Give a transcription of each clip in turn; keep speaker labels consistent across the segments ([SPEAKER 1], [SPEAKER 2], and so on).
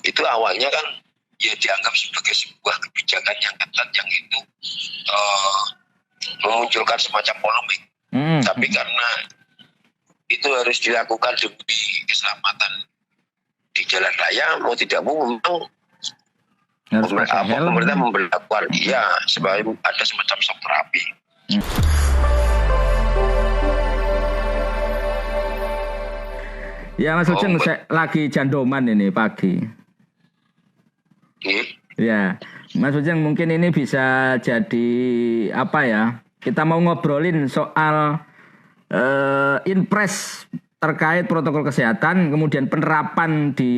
[SPEAKER 1] itu awalnya kan ya dianggap sebagai sebuah kebijakan yang ketat yang itu memunculkan semacam polemik. Tapi karena itu harus dilakukan demi keselamatan di jalan raya, mau tidak mau memang pemerintah memberlakukan sebagai ada semacam shock terapi.
[SPEAKER 2] Ya Mas Ujeng, lagi jandoman ini pagi. Ya, Mas Ujeng mungkin ini bisa jadi apa ya? Kita mau ngobrolin soal Inpres terkait protokol kesehatan, kemudian penerapan di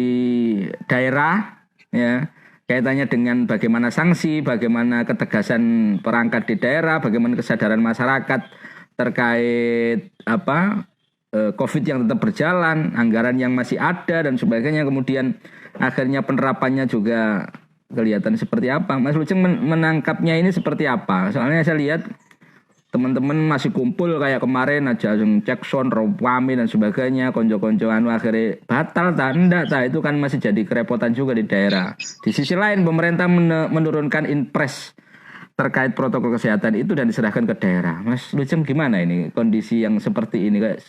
[SPEAKER 2] daerah, ya, kaitannya dengan bagaimana sanksi, bagaimana ketegasan perangkat di daerah, bagaimana kesadaran masyarakat terkait COVID yang tetap berjalan, anggaran yang masih ada dan sebagainya, kemudian akhirnya penerapannya juga kelihatan seperti apa. Mas Ujeng menangkapnya ini seperti apa? Soalnya saya lihat teman-teman masih kumpul kayak kemarin aja, cek sound, rame dan sebagainya, konco-konco akhirnya batal, itu kan masih jadi kerepotan juga di daerah. Di sisi lain pemerintah menurunkan Inpres terkait protokol kesehatan itu dan diserahkan ke daerah. Mas Ujeng gimana ini kondisi yang seperti ini, kayak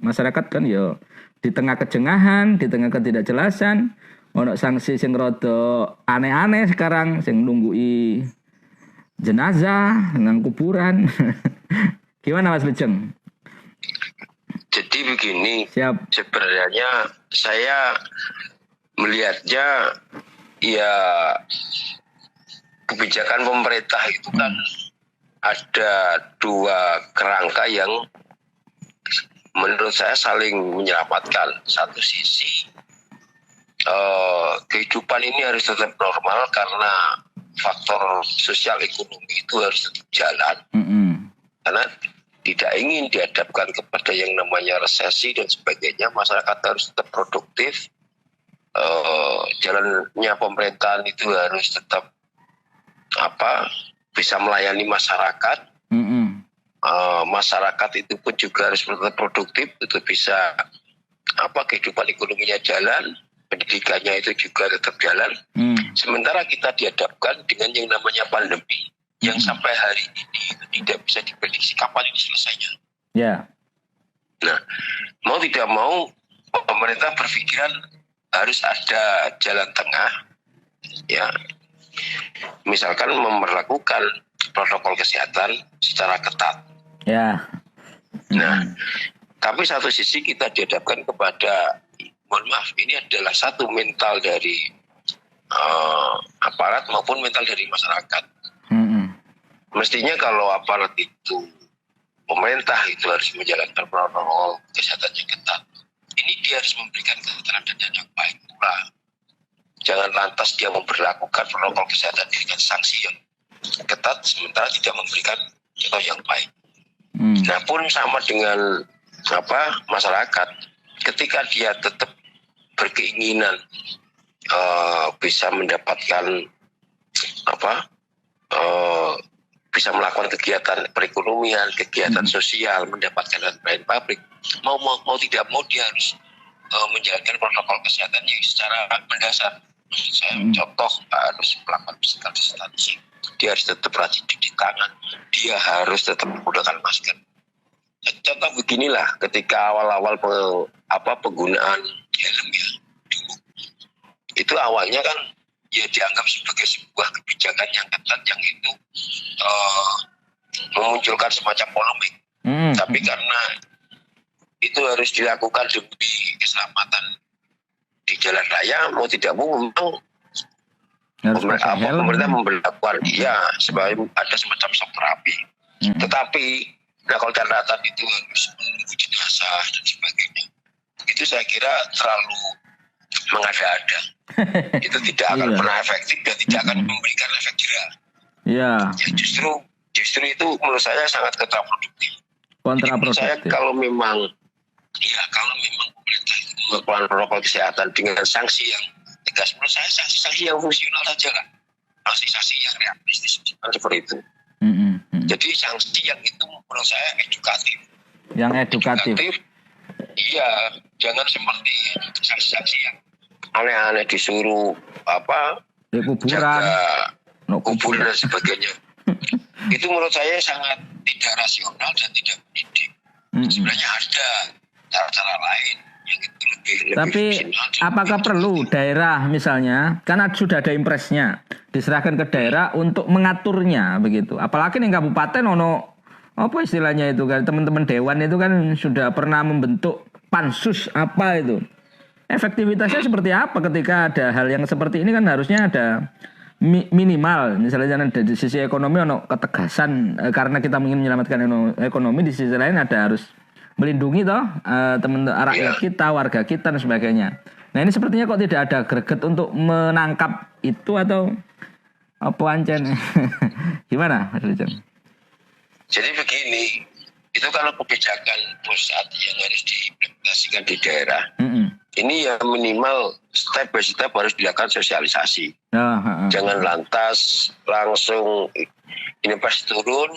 [SPEAKER 2] masyarakat kan ya di tengah kejengahan, di tengah ketidakjelasan, ono sanksi sing rada aneh-aneh sekarang, sing nunggui jenazah dengan kuburan. Gimana Mas Ujeng?
[SPEAKER 1] Jadi begini,
[SPEAKER 2] Siap.
[SPEAKER 1] Sebenarnya saya melihatnya ya kebijakan pemerintah itu kan ada dua kerangka yang menurut saya saling menyelamatkan. Satu sisi kehidupan ini harus tetap normal karena faktor sosial ekonomi itu harus tetap jalan. Karena tidak ingin dihadapkan kepada yang namanya resesi dan sebagainya, masyarakat harus tetap produktif. Jalannya pemerintahan itu harus tetap bisa melayani masyarakat. Masyarakat itu pun juga harus tetap produktif untuk bisa kehidupan ekonominya jalan, pendidikannya itu juga tetap jalan. Sementara kita dihadapkan dengan yang namanya pandemi yang sampai hari ini tidak bisa diprediksi kapan ini selesainya. Nah, mau tidak mau pemerintah berpikiran harus ada jalan tengah, ya. Misalkan memperlakukan protokol kesehatan secara ketat. Nah, tapi satu sisi kita dihadapkan kepada, mohon maaf, ini adalah satu mental dari aparat maupun mental dari masyarakat. Mestinya kalau aparat itu, pemerintah itu harus menjalankan protokol kesehatan yang ketat. Ini dia harus memberikan keteladanan yang baik pula. Jangan lantas dia memperlakukan protokol kesehatan dengan sanksi yang ketat sementara tidak memberikan contoh yang baik. Nah pun sama dengan masyarakat, ketika dia tetap berkeinginan bisa mendapatkan bisa melakukan kegiatan perekonomian, kegiatan sosial, mendapatkan lain publik, mau tidak mau dia harus menjalankan protokol kesehatan yang secara mendasar. Saya contoh harus melakukan physical distancing, dia harus tetap rajin cuci tangan, dia harus tetap menggunakan masker. Contoh beginilah ketika awal-awal penggunaan helm ya dulu, itu awalnya kan ya dianggap sebagai sebuah kebijakan yang ketat yang itu memunculkan semacam polemik. Tapi karena itu harus dilakukan demi keselamatan di jalan raya, mau tidak mau memang pemerintah memberlakukan sebagai ada semacam shock terapi. Tetapi kalau catatan itu harus menunggu jenazah dan sebagainya, itu saya kira terlalu mengada-ada. Itu tidak akan pernah efektif dan tidak akan memberikan efek jerah. Ya, justru itu menurut saya sangat kontraproduktif. Saya kalau memang pemerintah itu melakukan protokol kesehatan dengan sanksi yang tegas, menurut saya sanksi yang fungsional saja lah, sanksi yang realistis seperti itu. Jadi sanksi yang itu menurut saya edukatif. Yang edukatif. Iya, jangan seperti sanksi-sanksi yang aneh-aneh disuruh
[SPEAKER 2] kuburan,
[SPEAKER 1] jaga kubur dan sebagainya. Itu menurut saya sangat tidak rasional dan tidak mendidik. Sebenarnya ada cara-cara lain yang itu lebih
[SPEAKER 2] tapi apakah perlu daerah misalnya, karena sudah ada impresnya, diserahkan ke daerah untuk mengaturnya begitu? Apalagi di kabupaten apa istilahnya itu kan, teman-teman dewan itu kan sudah pernah membentuk pansus apa itu. Efektivitasnya seperti apa ketika ada hal yang seperti ini? Kan harusnya ada minimal, misalnya dari sisi ekonomi ketegasan, karena kita ingin menyelamatkan ekonomi, di sisi lain ada harus melindungi teman rakyat kita, warga kita dan sebagainya. Nah ini sepertinya kok tidak ada greget untuk menangkap itu, atau apa ancen? Gimana Mas Richard?
[SPEAKER 1] Jadi begini, itu kalau kebijakan pusat yang harus diimplementasikan di daerah, ini ya minimal step by step harus dilakukan sosialisasi. Jangan lantas langsung ini pasti turun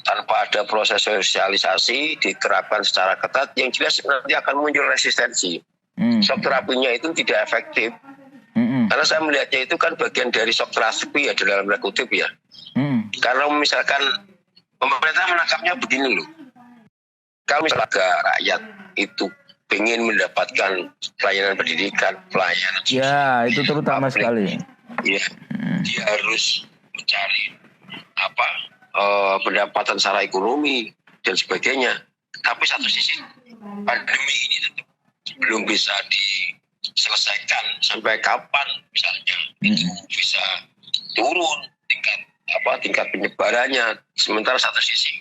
[SPEAKER 1] tanpa ada proses sosialisasi, diterapkan secara ketat, yang jelas nanti akan muncul resistensi. Shock terapinya itu tidak efektif. Karena saya melihatnya itu kan bagian dari shock terapi ya, dalam tanda kutip ya. Karena misalkan pemerintah menangkapnya begini loh. Kalau misalnya rakyat itu ingin mendapatkan pelayanan pendidikan, pelayanan sosial,
[SPEAKER 2] ya itu terutama sekali.
[SPEAKER 1] Ya, dia harus mencari pendapatan secara ekonomi dan sebagainya. Tapi satu sisi pandemi ini tetap belum bisa diselesaikan. Sampai kapan misalnya itu bisa turun tingkat penyebarannya. Sementara satu sisi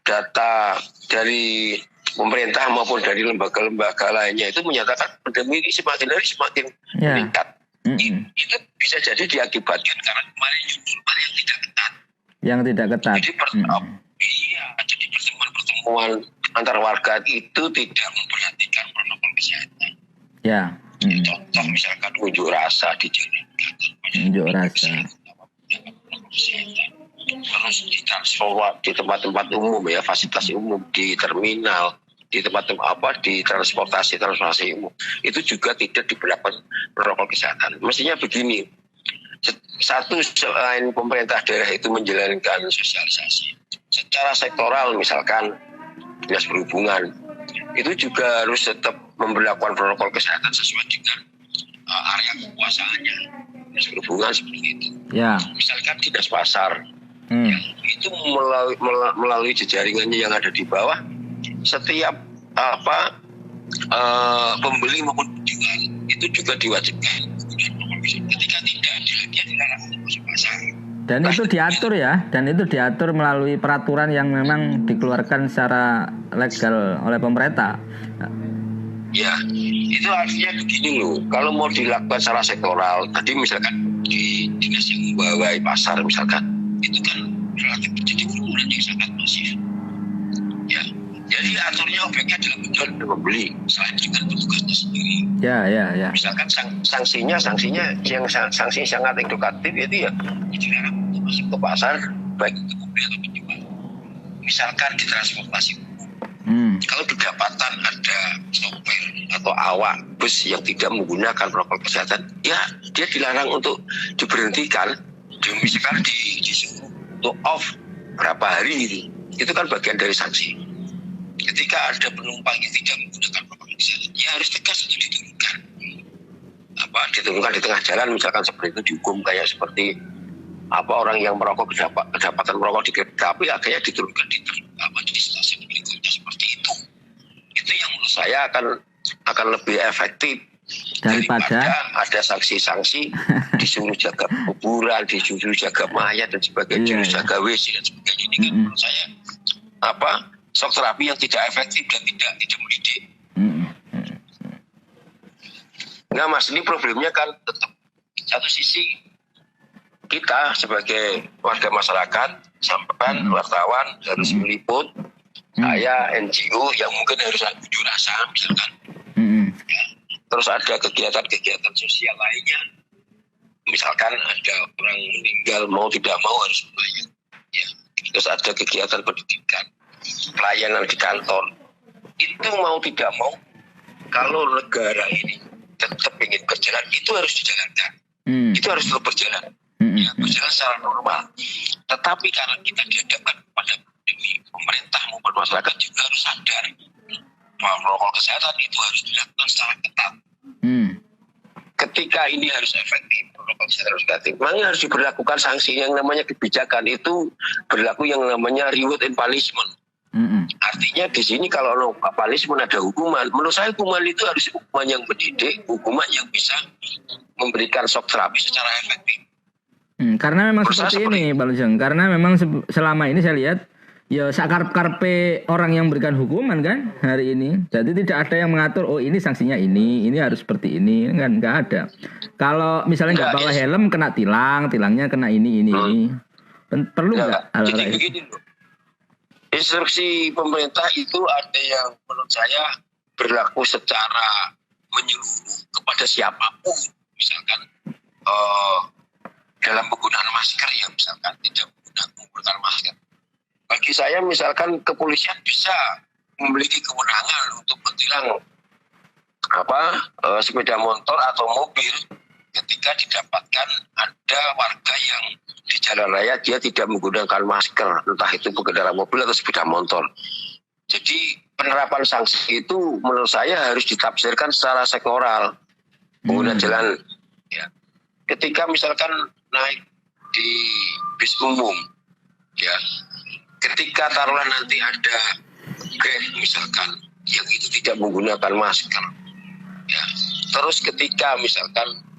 [SPEAKER 1] data dari pemerintah maupun dari lembaga-lembaga lainnya itu menyatakan pandemi ini semakin hari semakin meningkat. Itu bisa jadi diakibatkan karena kemarin normal yang tidak ketat. Jadi jadi pertemuan antar warga itu tidak memperhatikan protokol kesehatan. Contoh misalkan unjuk rasa di jalan,
[SPEAKER 2] unjuk rasa.
[SPEAKER 1] Terus di transport, di tempat-tempat umum ya, fasilitas umum, di terminal, di tempat-tempat di transportasi umum, itu juga tidak diberlakukan protokol kesehatan. Mestinya begini, satu, selain pemerintah daerah itu menjalankan sosialisasi secara sektoral, misalkan dinas perhubungan itu juga harus tetap memberlakukan protokol kesehatan sesuai dengan area kekuasaannya. Dinas perhubungan seperti itu. Misalkan dinas pasar, itu melalui jejaringannya yang ada di bawah, setiap pembeli maupun penjual itu juga diwajibkan ketika tidak dia dilarang untuk masuk pasar.
[SPEAKER 2] Dan itu diatur ya, melalui peraturan yang memang dikeluarkan secara legal oleh pemerintah.
[SPEAKER 1] Ya, itu artinya begini loh. Kalau mau dilakukan secara sektoral, tadi misalkan di dinas yang membawai pasar misalkan, itu kan relatif terjadi kerumunan yang sangat masif. Ya, jadi aturnya objeknya adalah penjual dan pembeli, selain dengan petugasnya sendiri.
[SPEAKER 2] Ya.
[SPEAKER 1] Misalkan sanksinya yang sanksi sangat edukatif itu ya dilarang untuk masuk ke pasar baik untuk pembeli atau penjual. Misalkan di transportasi umum, kalau didapatan ada sopir atau awak bus yang tidak menggunakan protokol kesehatan, ya dia dilarang untuk diberhentikan, misalkan disuruh untuk off berapa hari itu kan bagian dari sanksi. Ketika ada penumpang yang tidak menggunakan protokol kesehatan, ya harus tegas untuk diturunkan. Diturunkan di tengah jalan, misalkan seperti itu dihukum kayak seperti orang yang merokok kedapatan merokok di kereta api, akhirnya diturunkan di stasiun berikutnya seperti itu. Itu yang menurut saya akan lebih efektif daripada ada sanksi-sanksi disuruh jaga kuburan, disuruh jaga mayat dan sebagainya, disuruh jaga WC dan sebagainya. Ini kan menurut saya shock terapi yang tidak efektif dan tidak mendidik. Nah Mas, ini problemnya kan tetap satu sisi kita sebagai warga masyarakat, sampean wartawan harus meliput, saya NGO yang mungkin harus unjuk rasa misalkan. Ya. Terus ada kegiatan-kegiatan sosial lainnya, misalkan ada orang meninggal mau tidak mau harus membayar. Ya. Terus ada kegiatan pendidikan, pelayanan di kantor, itu mau tidak mau kalau negara ini tetap ingin berjalan, itu harus dijalankan. Itu harus tetap berjalan. Ya, berjalan secara normal. Tetapi karena kita dihadapkan pada pandemi, pemerintah maupun masyarakat juga harus sadar bahwa protokol kesehatan itu harus dilakukan secara ketat. Ketika ini harus efektif, protokol kesehatan harus efektif, makanya harus diberlakukan sanksi. Yang namanya kebijakan itu berlaku yang namanya reward and punishment. Artinya di sini kalau punishment ada hukuman. Menurut saya hukuman itu harus hukuman yang mendidik, hukuman yang bisa memberikan shock terapi secara efektif.
[SPEAKER 2] Karena memang seperti ini, Pak Lujeng. Karena memang selama ini saya lihat ya sakarpe orang yang memberikan hukuman kan hari ini. Jadi tidak ada yang mengatur oh ini sanksinya ini harus seperti ini kan, nggak ada. Kalau misalnya nggak bawa helm kena tilang, tilangnya kena ini. Perlu nggak?
[SPEAKER 1] Jadi begini loh. Instruksi pemerintah itu ada yang menurut saya berlaku secara menyeluruh kepada siapapun, misalkan dalam penggunaan masker ya, misalkan tidak menggunakan masker. Bagi saya misalkan kepolisian bisa memiliki kewenangan untuk mentilang sepeda motor atau mobil ketika didapatkan ada warga yang di jalan raya dia tidak menggunakan masker, entah itu pengendara mobil atau sepeda motor. Jadi penerapan sanksi itu menurut saya harus ditafsirkan secara sektoral. Pengguna jalan ya, ketika misalkan naik di bis umum ya, ketika taruhlah nanti ada Grab misalkan yang itu tidak menggunakan masker ya, terus ketika misalkan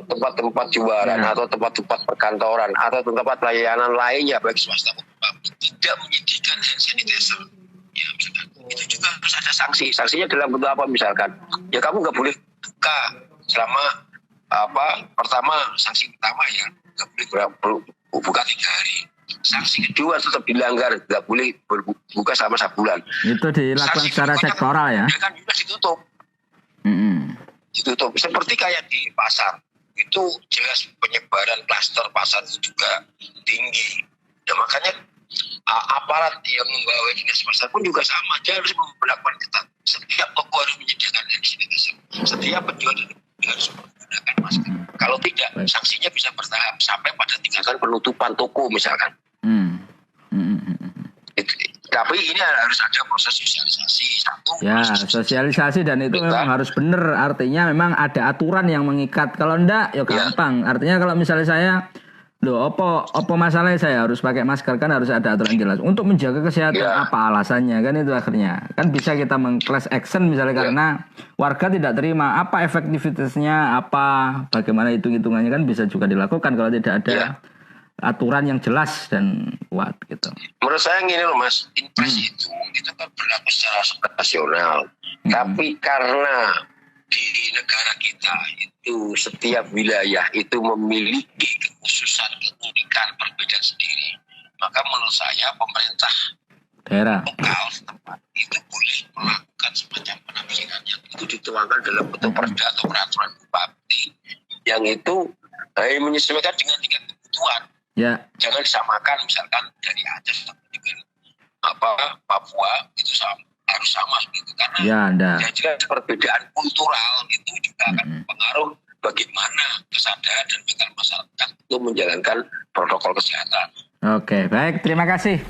[SPEAKER 1] tempat-tempat jualan atau tempat-tempat perkantoran atau tempat layanan lainnya baik swasta maupun publik tidak menyediakan hand sanitizer ya, misalkan itu juga harus ada sanksi. Sanksinya dalam bentuk apa misalkan ya, kamu nggak boleh buka selama pertama, sanksi pertama ya nggak boleh buka 3 hari. Sanksi kedua tetap dilanggar, nggak boleh berbuka selama 1 bulan. Itu
[SPEAKER 2] dilakukan secara sektoral ya?
[SPEAKER 1] Kan juga ditutup. Ditutup seperti kayak di pasar itu jelas penyebaran klaster pasar itu juga tinggi. Ya makanya aparat yang membawa dinas pasar pun juga sama, dia harus memperlakukan ketat. Setiap toko harus menyediakan hand sanitizer. Setiap penjual harus menggunakan masker. Kalau tidak, sanksinya bisa bertahap sampai pada tingkatan penutupan toko misalkan. Tapi ini harus ada proses sosialisasi satu.
[SPEAKER 2] Ya, sosialisasi dan itu memang harus benar. Artinya memang ada aturan yang mengikat. Kalau enggak, ya gampang. Artinya kalau misalnya saya, apa masalahnya saya harus pakai masker, kan harus ada aturan jelas. Untuk menjaga kesehatan apa alasannya, kan itu akhirnya. Kan bisa kita meng-class action misalnya karena warga tidak terima. Apa efektivitasnya, bagaimana hitung-hitungannya, kan bisa juga dilakukan kalau tidak ada aturan yang jelas dan kuat gitu.
[SPEAKER 1] Menurut saya gini loh Mas, impres itu kan berlaku secara nasional. Tapi karena di negara kita itu setiap wilayah itu memiliki kekhususan, keunikan, perbedaan sendiri. Maka menurut saya pemerintah
[SPEAKER 2] daerah
[SPEAKER 1] lokal setempat itu boleh melakukan semacam penafsiran yang itu dituangkan dalam bentuk perda atau peraturan bupati yang itu menyesuaikan dengan tingkat kebutuhan.
[SPEAKER 2] Ya.
[SPEAKER 1] Jangan disamakan misalkan dari Aceh sampai dengan Papua itu harus sama seperti itu karena jelas perbedaan kultural itu juga akan mempengaruhi bagaimana kesadaran dan mental masyarakat untuk menjalankan protokol kesehatan.
[SPEAKER 2] Oke, baik, terima kasih.